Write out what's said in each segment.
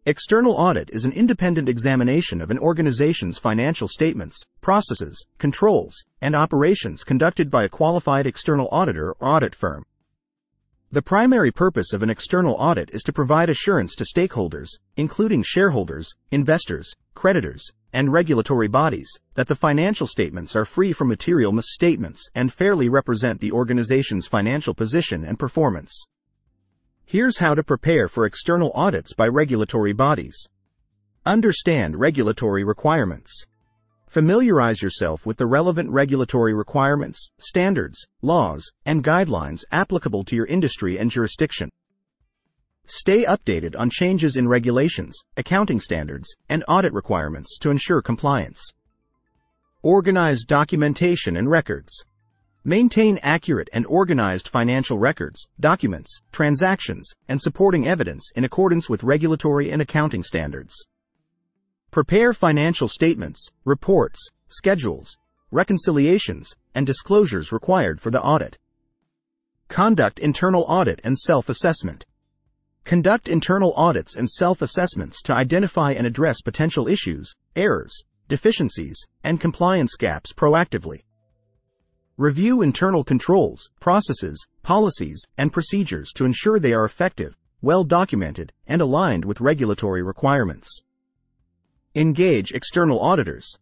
External audit is an independent examination of an organization's financial statements, processes, controls, and operations conducted by a qualified external auditor or audit firm. The primary purpose of an external audit is to provide assurance to stakeholders, including shareholders, investors, creditors, and regulatory bodies, that the financial statements are free from material misstatements and fairly represent the organization's financial position and performance. Here's how to prepare for external audits by regulatory bodies. Understand regulatory requirements. Familiarize yourself with the relevant regulatory requirements, standards, laws, and guidelines applicable to your industry and jurisdiction. Stay updated on changes in regulations, accounting standards, and audit requirements to ensure compliance. Organize documentation and records. Maintain accurate and organized financial records, documents, transactions, and supporting evidence in accordance with regulatory and accounting standards. Prepare financial statements, reports, schedules, reconciliations, and disclosures required for the audit. Conduct internal audit and self-assessment. Conduct internal audits and self-assessments to identify and address potential issues, errors, deficiencies, and compliance gaps proactively. Review internal controls, processes, policies, and procedures to ensure they are effective, well documented, and aligned with regulatory requirements. Engage external auditors.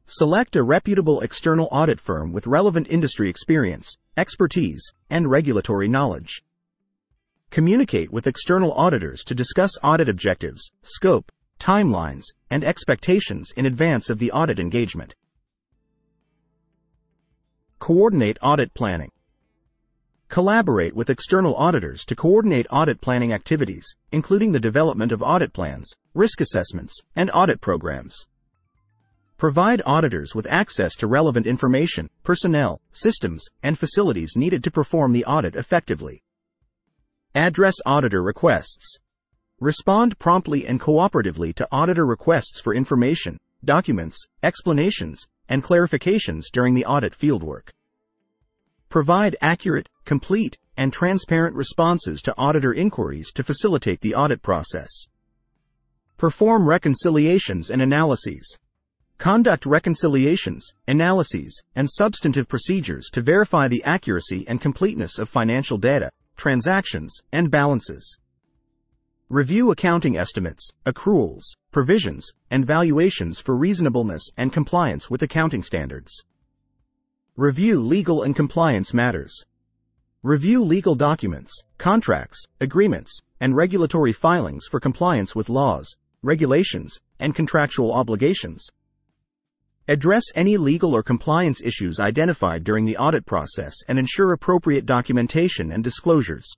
Select a reputable external audit firm with relevant industry experience, expertise, and regulatory knowledge. Communicate with external auditors to discuss audit objectives, scope, timelines, and expectations in advance of the audit engagement. Coordinate audit planning. Collaborate with external auditors to coordinate audit planning activities, including the development of audit plans, risk assessments, and audit programs. Provide auditors with access to relevant information, personnel, systems, and facilities needed to perform the audit effectively. Address auditor requests. Respond promptly and cooperatively to auditor requests for information, documents, explanations, and clarifications during the audit fieldwork. Provide accurate, complete, and transparent responses to auditor inquiries to facilitate the audit process. Perform reconciliations and analyses. Conduct reconciliations, analyses, and substantive procedures to verify the accuracy and completeness of financial data, transactions, and balances. Review accounting estimates, accruals, provisions, and valuations for reasonableness and compliance with accounting standards. Review legal and compliance matters. Review legal documents, contracts, agreements, and regulatory filings for compliance with laws, regulations, and contractual obligations. Address any legal or compliance issues identified during the audit process and ensure appropriate documentation and disclosures.